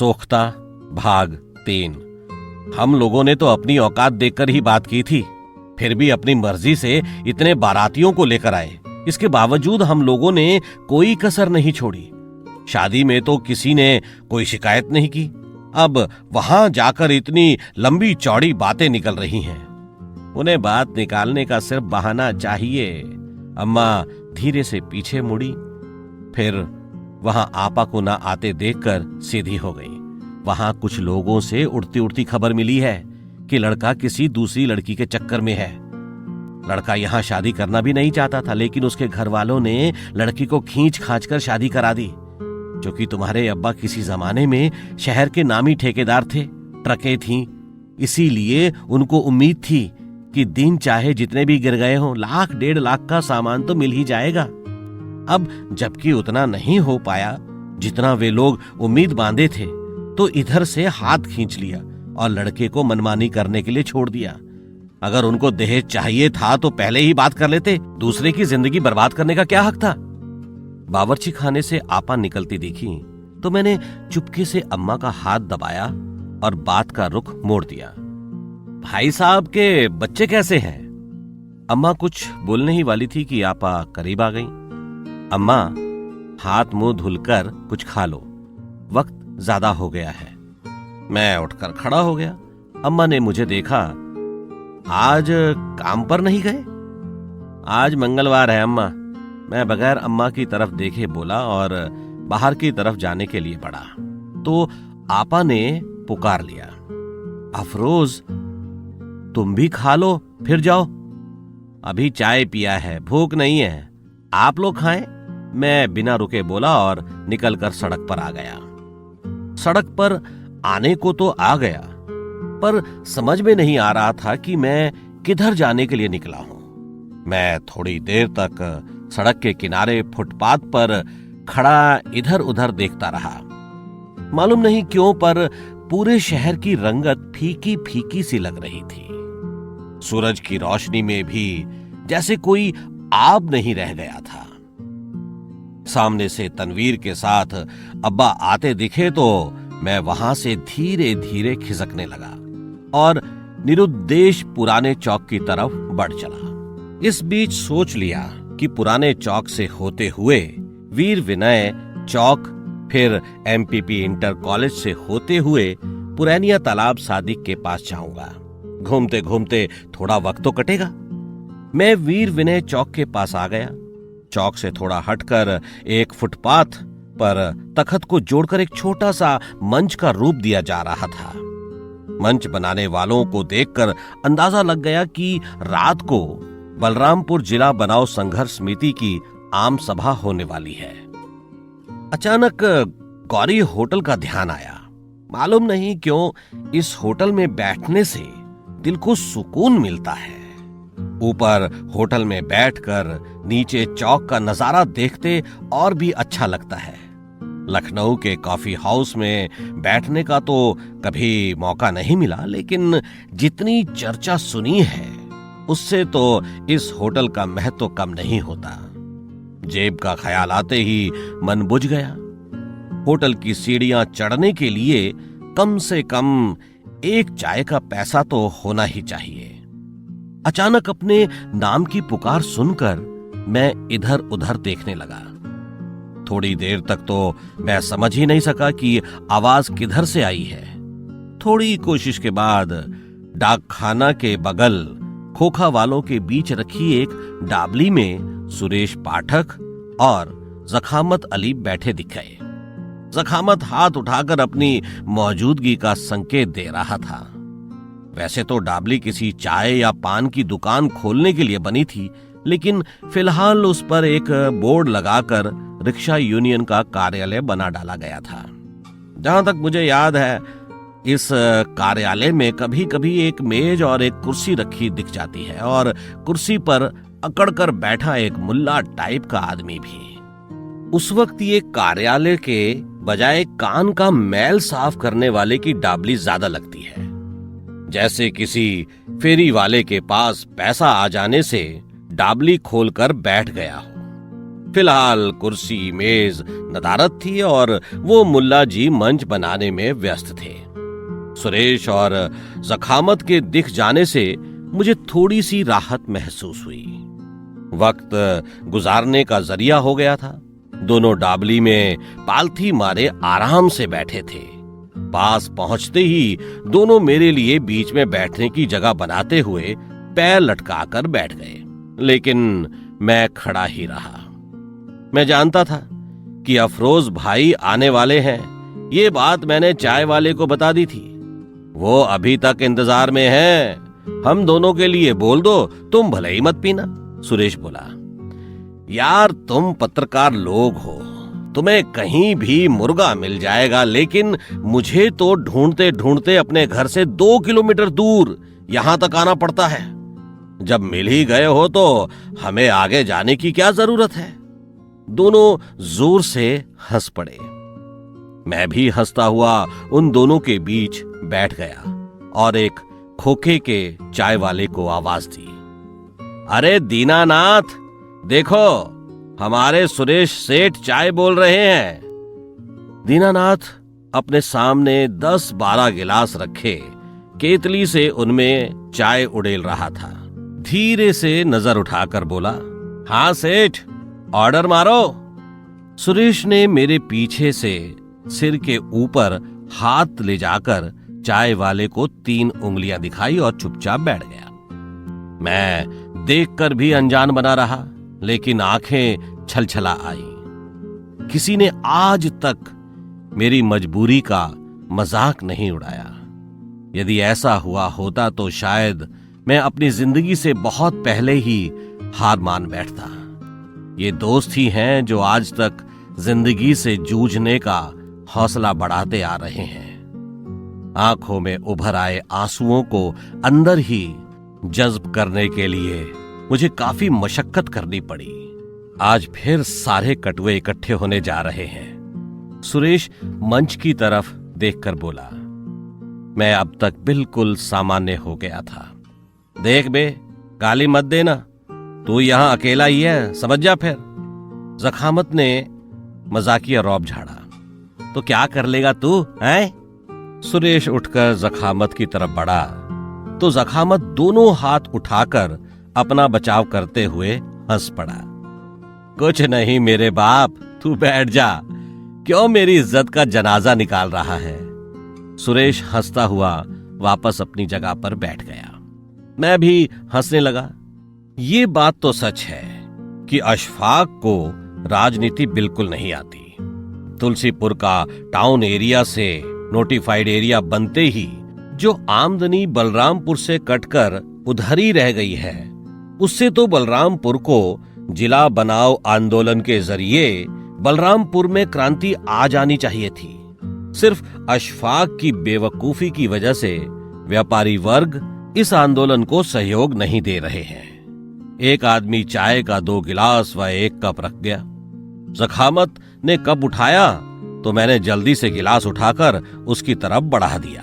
सोख्ता भाग 3। हम लोगों ने तो अपनी औकात देखकर ही बात की थी, फिर भी अपनी मर्जी से इतने बारातियों को लेकर आए। इसके बावजूद हम लोगों ने कोई कसर नहीं छोड़ी। शादी में तो किसी ने कोई शिकायत नहीं की, अब वहां जाकर इतनी लंबी चौड़ी बातें निकल रही हैं। उन्हें बात निकालने का सिर्फ बहाना चाहिए। अम्मा धीरे से पीछे मुड़ी, फिर वहां आपा को ना आते देखकर सीधी हो गई। वहां कुछ लोगों से उड़ती उड़ती खबर मिली है कि लड़का किसी दूसरी लड़की के चक्कर में है। लड़का यहां शादी करना भी नहीं चाहता था, लेकिन उसके घर वालों ने लड़की को खींच खांच कर शादी करा दी। क्योंकि तुम्हारे अब्बा किसी जमाने में शहर के नामी ठेकेदार थे, ट्रकें थीं, इसीलिए उनको उम्मीद थी कि दिन चाहे जितने भी गिर गए हों, 1,00,000-1,50,000 का सामान तो मिल ही जाएगा। अब जबकि उतना नहीं हो पाया जितना वे लोग उम्मीद बांधे थे, तो इधर से हाथ खींच लिया और लड़के को मनमानी करने के लिए छोड़ दिया। अगर उनको दहेज चाहिए था तो पहले ही बात कर लेते, दूसरे की जिंदगी बर्बाद करने का क्या हक था। बावर्ची खाने से आपा निकलती देखी तो मैंने चुपके से अम्मा का हाथ दबाया और बात का रुख मोड़ दिया। भाई साहब के बच्चे कैसे हैं? अम्मा कुछ बोलने ही वाली थी कि आपा करीब आ गई। अम्मा, हाथ मुंह धुलकर कुछ खा लो, वक्त ज्यादा हो गया है। मैं उठकर खड़ा हो गया। अम्मा ने मुझे देखा। आज काम पर नहीं गए? आज मंगलवार है अम्मा। मैं बगैर अम्मा की तरफ देखे बोला और बाहर की तरफ जाने के लिए बढ़ा तो आपा ने पुकार लिया, अफरोज तुम भी खा लो, फिर जाओ। अभी चाय पिया है, भूख नहीं है, आप लोग खाएं। मैं बिना रुके बोला और निकलकर सड़क पर आ गया। सड़क पर आने को तो आ गया, पर समझ में नहीं आ रहा था कि मैं किधर जाने के लिए निकला हूं। मैं थोड़ी देर तक सड़क के किनारे फुटपाथ पर खड़ा इधर उधर देखता रहा। मालूम नहीं क्यों, पर पूरे शहर की रंगत फीकी फीकी सी लग रही थी। सूरज की रोशनी में भी जैसे कोई आब नहीं रह गया था। सामने से तनवीर के साथ अब्बा आते दिखे तो मैं वहां से धीरे धीरे खिसकने लगा और निरुद्देश पुराने चौक की तरफ बढ़ चला। इस बीच सोच लिया कि पुराने चौक से होते हुए वीर विनय चौक, फिर एमपीपी इंटर कॉलेज से होते हुए पुरैनिया तालाब सादिक के पास जाऊंगा। घूमते घूमते थोड़ा वक्त तो कटेगा। मैं वीर विनय चौक के पास आ गया। चौक से थोड़ा हटकर एक फुटपाथ पर तखत को जोड़कर एक छोटा सा मंच का रूप दिया जा रहा था। मंच बनाने वालों को देखकर अंदाजा लग गया कि रात को बलरामपुर जिला बनाओ संघर्ष समिति की आम सभा होने वाली है। अचानक गौरी होटल का ध्यान आया। मालूम नहीं क्यों इस होटल में बैठने से दिल को सुकून मिलता है। ऊपर होटल में बैठकर नीचे चौक का नजारा देखते और भी अच्छा लगता है। लखनऊ के कॉफी हाउस में बैठने का तो कभी मौका नहीं मिला, लेकिन जितनी चर्चा सुनी है उससे तो इस होटल का महत्व कम नहीं होता। जेब का ख्याल आते ही मन बुझ गया। होटल की सीढ़ियां चढ़ने के लिए कम से कम एक चाय का पैसा तो होना ही चाहिए। अचानक अपने नाम की पुकार सुनकर मैं इधर उधर देखने लगा। थोड़ी देर तक तो मैं समझ ही नहीं सका कि आवाज किधर से आई है। थोड़ी कोशिश के बाद डाकखाना के बगल खोखा वालों के बीच रखी एक डाबली में सुरेश पाठक और जखामत अली बैठे दिखाए। जखामत हाथ उठाकर अपनी मौजूदगी का संकेत दे रहा था। वैसे तो डाबली किसी चाय या पान की दुकान खोलने के लिए बनी थी, लेकिन फिलहाल उस पर एक बोर्ड लगाकर रिक्शा यूनियन का कार्यालय बना डाला गया था। जहां तक मुझे याद है, इस कार्यालय में कभी कभी एक मेज और एक कुर्सी रखी दिख जाती है और कुर्सी पर अकड़कर बैठा एक मुल्ला टाइप का आदमी भी। उस वक्त ये कार्यालय के बजाय कान का मैल साफ करने वाले की डाबली ज्यादा लगती है, जैसे किसी फेरी वाले के पास पैसा आ जाने से डाबली खोलकर बैठ गया हो। फिलहाल कुर्सी मेज नदारद थी और वो मुल्ला जी मंच बनाने में व्यस्त थे। सुरेश और ज़खामत के दिख जाने से मुझे थोड़ी सी राहत महसूस हुई। वक्त गुजारने का जरिया हो गया था। दोनों डाबली में पालथी मारे आराम से बैठे थे। पास पहुंचते ही दोनों मेरे लिए बीच में बैठने की जगह बनाते हुए पैर लटकाकर बैठ गए, लेकिन मैं खड़ा ही रहा। मैं जानता था कि अफरोज भाई आने वाले हैं। ये बात मैंने चाय वाले को बता दी थी। वो अभी तक इंतजार में है। हम दोनों के लिए बोल दो, तुम भले ही मत पीना। सुरेश बोला, यार तुम पत्रकार लोग हो, तुम्हें कहीं भी मुर्गा मिल जाएगा, लेकिन मुझे तो ढूंढते ढूंढते अपने घर से 2 किलोमीटर दूर यहां तक आना पड़ता है। जब मिल ही गए हो तो हमें आगे जाने की क्या जरूरत है। दोनों जोर से हंस पड़े। मैं भी हंसता हुआ उन दोनों के बीच बैठ गया और एक खोखे के चाय वाले को आवाज दी, अरे दीनानाथ, देखो हमारे सुरेश सेठ चाय बोल रहे हैं। दीनानाथ अपने सामने 10-12 गिलास रखे केतली से उनमें चाय उड़ेल रहा था। धीरे से नजर उठाकर बोला, हाँ सेठ, ऑर्डर मारो। सुरेश ने मेरे पीछे से सिर के ऊपर हाथ ले जाकर चाय वाले को 3 उंगलियां दिखाई और चुपचाप बैठ गया। मैं देखकर भी अनजान बना रहा, लेकिन आंखें छलछला आई। किसी ने आज तक मेरी मजबूरी का मजाक नहीं उड़ाया। यदि ऐसा हुआ होता तो शायद मैं अपनी जिंदगी से बहुत पहले ही हार मान बैठता। ये दोस्त ही हैं जो आज तक जिंदगी से जूझने का हौसला बढ़ाते आ रहे हैं। आंखों में उभर आए आंसुओं को अंदर ही जज्ब करने के लिए मुझे काफी मशक्कत करनी पड़ी। आज फिर सारे कटुए इकट्ठे होने जा रहे हैं। सुरेश मंच की तरफ देखकर बोला, मैं अब तक बिल्कुल सामान्य हो गया था। देख बे, गाली मत देना, तू यहां अकेला ही है, समझ जा। फिर ज़खामत ने मजाकिया रौब झाड़ा, तो क्या कर लेगा तू हैं? सुरेश उठकर ज़खामत की तरफ बढ़ा तो ज़खामत दोनों हाथ उठाकर अपना बचाव करते हुए हंस पड़ा। कुछ नहीं मेरे बाप, तू बैठ जा, क्यों मेरी इज्जत का जनाजा निकाल रहा है। सुरेश हंसता हुआ वापस अपनी जगह पर बैठ गया। मैं भी हंसने लगा। ये बात तो सच है कि अशफाक को राजनीति बिल्कुल नहीं आती। तुलसीपुर का टाउन एरिया से नोटिफाइड एरिया बनते ही जो आमदनी बलरामपुर से कटकर उधर ही रह गई है, उससे तो बलरामपुर को जिला बनाओ आंदोलन के जरिए बलरामपुर में क्रांति आ जानी चाहिए थी। सिर्फ अशफाक की बेवकूफी की वजह से व्यापारी वर्ग इस आंदोलन को सहयोग नहीं दे रहे हैं। एक आदमी चाय का 2 गिलास व 1 कप रख गया। ज़खामत ने कप उठाया तो मैंने जल्दी से गिलास उठाकर उसकी तरफ बढ़ा दिया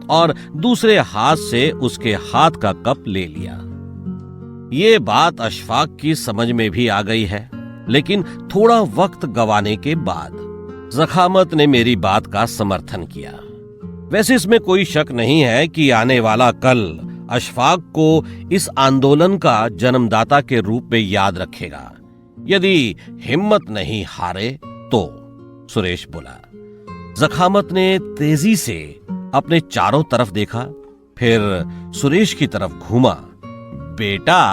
और दूसरे हाथ से उसके हाथ का कप ले लिया। ये बात अशफाक की समझ में भी आ गई है, लेकिन थोड़ा वक्त गंवाने के बाद ज़खामत ने मेरी बात का समर्थन किया। वैसे इसमें कोई शक नहीं है कि आने वाला कल अशफाक को इस आंदोलन का जन्मदाता के रूप में याद रखेगा, यदि हिम्मत नहीं हारे तो। सुरेश बोला। ज़खामत ने तेजी से अपने चारों तरफ देखा, फिर सुरेश की तरफ घूमा। बेटा,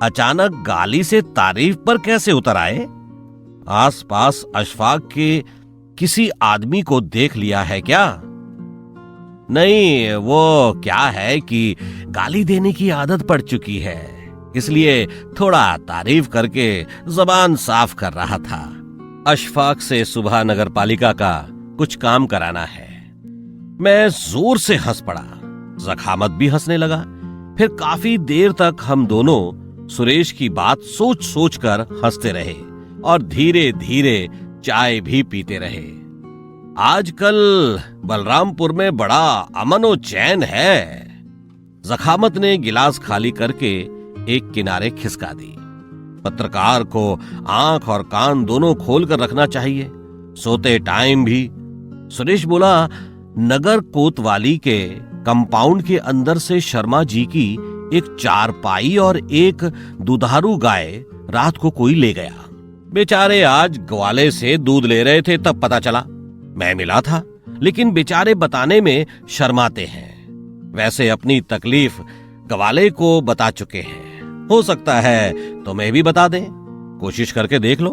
अचानक गाली से तारीफ पर कैसे उतर आए? आसपास अशफाक के किसी आदमी को देख लिया है क्या? नहीं, वो क्या है कि गाली देने की आदत पड़ चुकी है, इसलिए थोड़ा तारीफ करके जबान साफ कर रहा था। अशफाक से सुबह नगर पालिका का कुछ काम कराना है। मैं जोर से हंस पड़ा। ज़खामत भी हंसने लगा। फिर काफी देर तक हम दोनों सुरेश की बात सोच सोच कर हंसते रहे और धीरे धीरे चाय भी पीते रहे। आजकल बलरामपुर में बड़ा अमन और चैन है। ज़खामत ने गिलास खाली करके एक किनारे खिसका दी, पत्रकार को आंख और कान दोनों खोल कर रखना चाहिए, सोते टाइम भी। सुरेश बोला, नगर कोतवाली के कंपाउंड के अंदर से शर्मा जी की एक चारपाई और एक दुधारू गाय रात को कोई ले गया। बेचारे आज ग्वाले से दूध ले रहे थे, तब पता चला। मैं मिला था, लेकिन बेचारे बताने में शर्माते हैं। वैसे अपनी तकलीफ ग्वाले को बता चुके हैं, हो सकता है तुम्हें भी बता दें, कोशिश करके देख लो।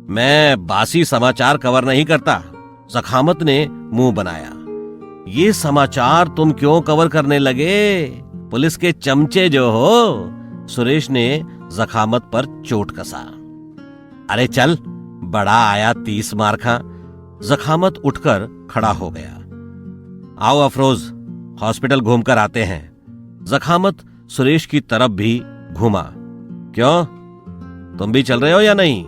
मैं बासी समाचार कवर नहीं करता, ज़खामत ने मुंह बनाया। ये समाचार तुम क्यों कवर करने लगे, पुलिस के चमचे जो हो, सुरेश ने ज़खामत पर चोट कसा। अरे चल, बड़ा आया 30 मार्खा। ज़खामत उठकर खड़ा हो गया। आओ अफरोज, हॉस्पिटल घूमकर आते हैं। ज़खामत सुरेश की तरफ भी घूमा। क्यों, तुम भी चल रहे हो या नहीं?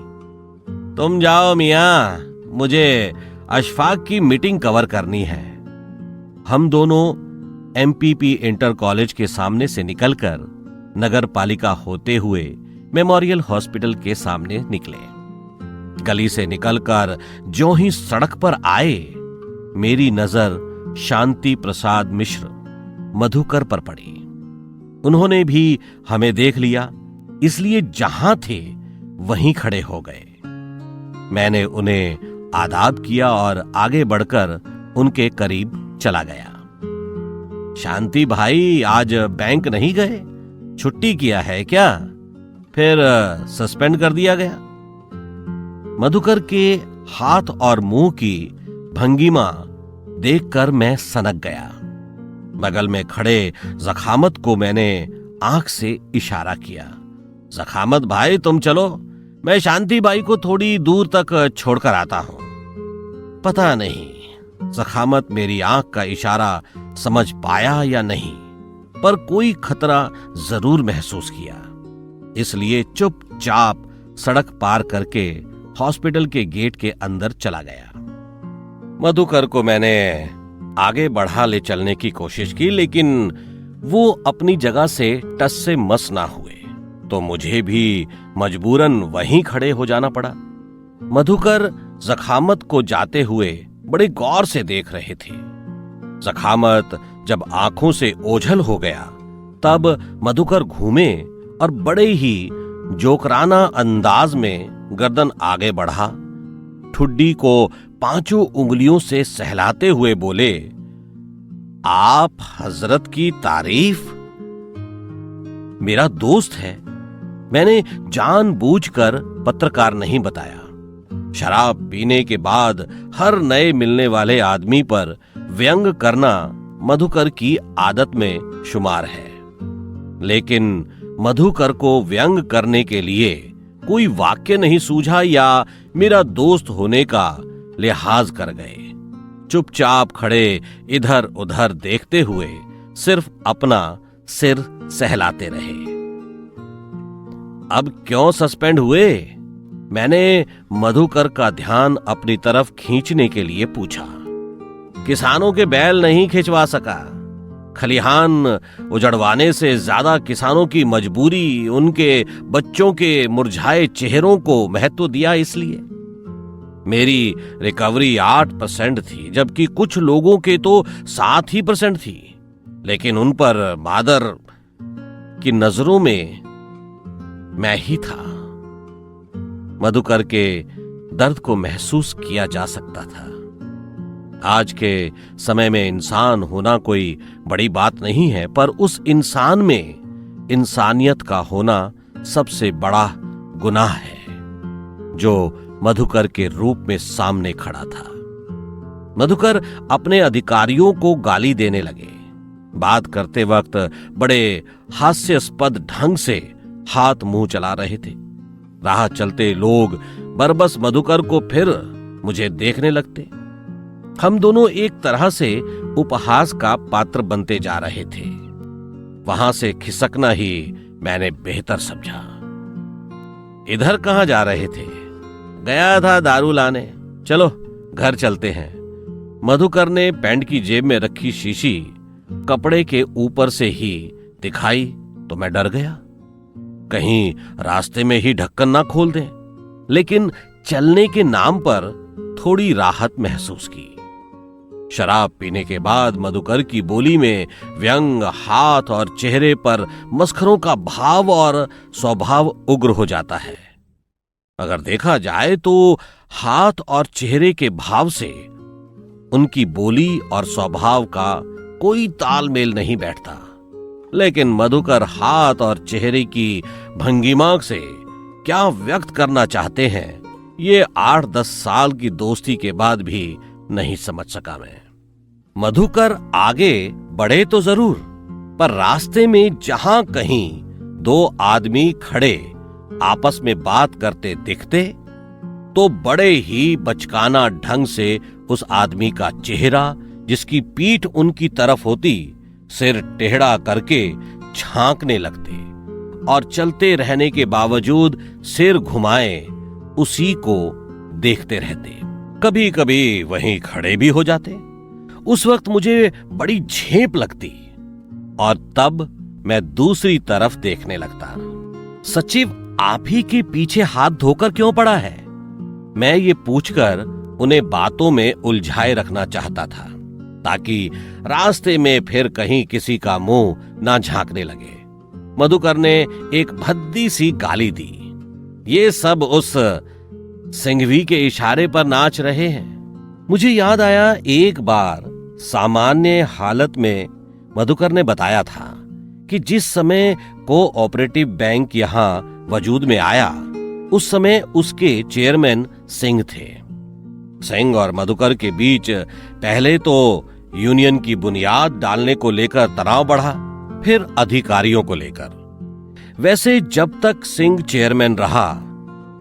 तुम जाओ मियां, मुझे अशफाक की मीटिंग कवर करनी है। हम दोनों एमपीपी इंटर कॉलेज के सामने से निकलकर नगर पालिका होते हुए मेमोरियल हॉस्पिटल के सामने निकले। गली से निकलकर जो ही सड़क पर आए, मेरी नजर शांति प्रसाद मिश्र मधुकर पर पड़ी। उन्होंने भी हमें देख लिया, इसलिए जहां थे वहीं खड़े हो गए। मैंने उन्हें आदाब किया और आगे बढ़कर उनके करीब चला गया। शांति भाई, आज बैंक नहीं गए? छुट्टी किया है क्या? फिर सस्पेंड कर दिया गया? मधुकर के हाथ और मुंह की भंगिमा देखकर मैं सनक गया। बगल में खड़े ज़खामत को मैंने आंख से इशारा किया। ज़खामत भाई, तुम चलो, मैं शांति बाई को थोड़ी दूर तक छोड़कर आता हूं। पता नहीं ज़खामत मेरी आंख का इशारा समझ पाया या नहीं, पर कोई खतरा जरूर महसूस किया, इसलिए चुपचाप सड़क पार करके हॉस्पिटल के गेट के अंदर चला गया। मधुकर को मैंने आगे बढ़ा ले चलने की कोशिश की, लेकिन वो अपनी जगह से टस से मस ना हुए, तो मुझे भी मजबूरन वहीं खड़े हो जाना पड़ा। मधुकर ज़खामत को जाते हुए बड़े गौर से देख रहे थे। ज़खामत जब आंखों से ओझल हो गया, तब मधुकर घूमे और बड़े ही जोकराना अंदाज में गर्दन आगे बढ़ा, ठुड्डी को 5 उंगलियों से सहलाते हुए बोले, आप हजरत की तारीफ। मेरा दोस्त है, मैंने जानबूझकर पत्रकार नहीं बताया। शराब पीने के बाद हर नए मिलने वाले आदमी पर व्यंग करना मधुकर की आदत में शुमार है, लेकिन मधुकर को व्यंग करने के लिए कोई वाक्य नहीं सूझा या मेरा दोस्त होने का लिहाज कर गए। चुपचाप खड़े इधर उधर देखते हुए सिर्फ अपना सिर सहलाते रहे। अब क्यों सस्पेंड हुए? मैंने मधुकर का ध्यान अपनी तरफ खींचने के लिए पूछा। किसानों के बैल नहीं खिंचवा सका, खलिहान उजड़वाने से ज्यादा किसानों की मजबूरी उनके बच्चों के मुरझाए चेहरों को महत्व दिया, इसलिए। मेरी रिकवरी 8% थी, जबकि कुछ लोगों के तो 7% थी, लेकिन उन पर मादर की नजरों में मैं ही था। मधुकर के दर्द को महसूस किया जा सकता था। आज के समय में इंसान होना कोई बड़ी बात नहीं है, पर उस इंसान में इंसानियत का होना सबसे बड़ा गुनाह है, जो मधुकर के रूप में सामने खड़ा था। मधुकर अपने अधिकारियों को गाली देने लगे। बात करते वक्त बड़े हास्यास्पद ढंग से हाथ मुंह चला रहे थे। राह चलते लोग बरबस मधुकर को फिर मुझे देखने लगते। हम दोनों एक तरह से उपहास का पात्र बनते जा रहे थे। वहां से खिसकना ही मैंने बेहतर समझा। इधर कहां जा रहे थे? गया था दारू लाने, चलो घर चलते हैं। मधुकर ने पैंट की जेब में रखी शीशी कपड़े के ऊपर से ही दिखाई तो मैं डर गया। कहीं रास्ते में ही ढक्कन ना खोल दें। लेकिन चलने के नाम पर थोड़ी राहत महसूस की। शराब पीने के बाद मधुकर की बोली में व्यंग, हाथ और चेहरे पर मस्खरों का भाव और स्वभाव उग्र हो जाता है। अगर देखा जाए तो हाथ और चेहरे के भाव से उनकी बोली और स्वभाव का कोई तालमेल नहीं बैठता। लेकिन मधुकर हाथ और चेहरे की भंगिमा से क्या व्यक्त करना चाहते हैं, ये 8-10 साल की दोस्ती के बाद भी नहीं समझ सका मैं। मधुकर आगे बढ़े तो जरूर, पर रास्ते में जहां कहीं दो आदमी खड़े आपस में बात करते दिखते तो बड़े ही बचकाना ढंग से उस आदमी का चेहरा, जिसकी पीठ उनकी तरफ होती, सिर टेढ़ा करके झांकने लगते और चलते रहने के बावजूद सिर घुमाए उसी को देखते रहते। कभी कभी वहीं खड़े भी हो जाते। उस वक्त मुझे बड़ी झेप लगती और तब मैं दूसरी तरफ देखने लगता। सचिव आप ही के पीछे हाथ धोकर क्यों पड़ा है? मैं ये पूछकर उन्हें बातों में उलझाए रखना चाहता था, ताकि रास्ते में फिर कहीं किसी का मुंह ना झांकने लगे। मधुकर ने एक भद्दी सी गाली दी। ये सब उस सिंघवी के इशारे पर नाच रहे हैं। मुझे याद आया, एक बार सामान्य हालत में मधुकर ने बताया था कि जिस समय कोऑपरेटिव बैंक यहां वजूद में आया, उस समय उसके चेयरमैन सिंह थे। सिंह और मधुकर के बीच पहले तो यूनियन की बुनियाद डालने को लेकर तनाव बढ़ा, फिर अधिकारियों को लेकर। वैसे जब तक सिंह चेयरमैन रहा,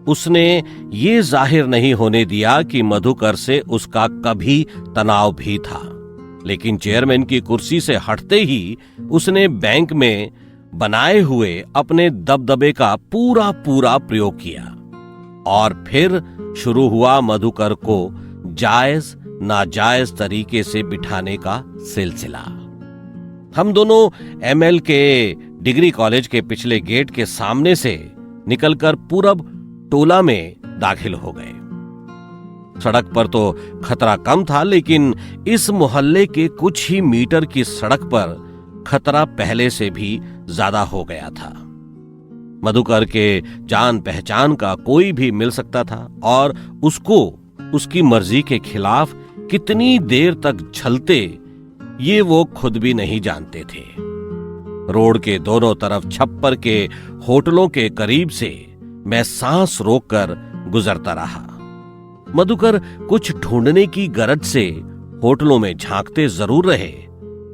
उसने ये जाहिर नहीं होने दिया कि मधुकर से उसका कभी तनाव भी था। लेकिन चेयरमैन की कुर्सी से हटते ही उसने बैंक में बनाए हुए अपने दबदबे का पूरा प्रयोग किया और फिर शुरू हुआ मधुकर को जायज नाजायज तरीके से बिठाने का सिलसिला। हम दोनों एमएल के डिग्री कॉलेज के पिछले गेट के सामने से निकलकर पूरब टोला में दाखिल हो गए। सड़क पर तो खतरा कम था, लेकिन इस मोहल्ले के कुछ ही मीटर की सड़क पर खतरा पहले से भी ज्यादा हो गया था। मधुकर के जान पहचान का कोई भी मिल सकता था और उसको उसकी मर्जी के खिलाफ कितनी देर तक झलते, ये वो खुद भी नहीं जानते थे। रोड के दोनों तरफ छप्पर के होटलों के करीब से मैं सांस रोककर गुजरता रहा। मधुकर कुछ ढूंढने की गरज से होटलों में झांकते जरूर रहे,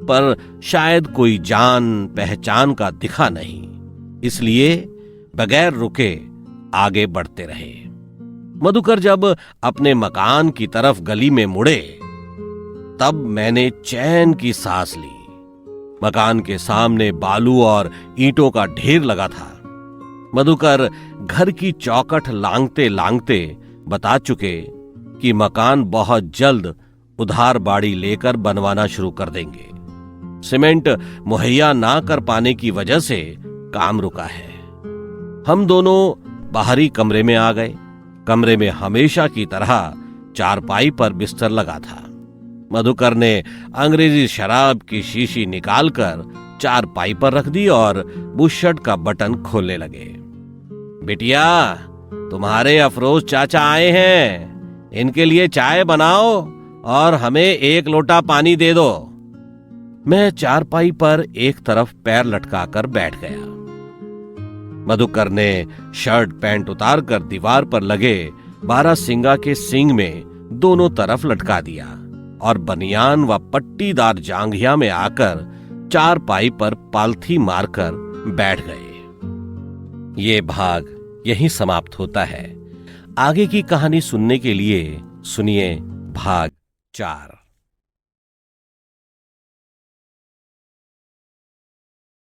पर शायद कोई जान पहचान का दिखा नहीं, इसलिए बगैर रुके आगे बढ़ते रहे। मधुकर जब अपने मकान की तरफ गली में मुड़े, तब मैंने चैन की सांस ली। मकान के सामने बालू और ईंटों का ढेर लगा था। मधुकर घर की चौखट लांघते लांघते बता चुके कि मकान बहुत जल्द उधार बाड़ी लेकर बनवाना शुरू कर देंगे। सीमेंट मुहैया ना कर पाने की वजह से काम रुका है। हम दोनों बाहरी कमरे में आ गए। कमरे में हमेशा की तरह चारपाई पर बिस्तर लगा था। मधुकर ने अंग्रेजी शराब की शीशी निकालकर चारपाई पर रख दी और बुशर्ट का बटन खोलने लगे। बिटिया, तुम्हारे अफरोज चाचा आए हैं, इनके लिए चाय बनाओ और हमें एक लोटा पानी दे दो। मैं चारपाई पर एक तरफ पैर लटकाकर बैठ गया। मधुकर ने शर्ट पैंट उतारकर दीवार पर लगे बारहसिंगा के सींग में दोनों तरफ लटका दिया और बनियान व पट्टीदार जांघिया में आकर चारपाई पर पालथी मारकर बैठ गए। ये भाग यहीं समाप्त होता है। आगे की कहानी सुनने के लिए सुनिए भाग 4।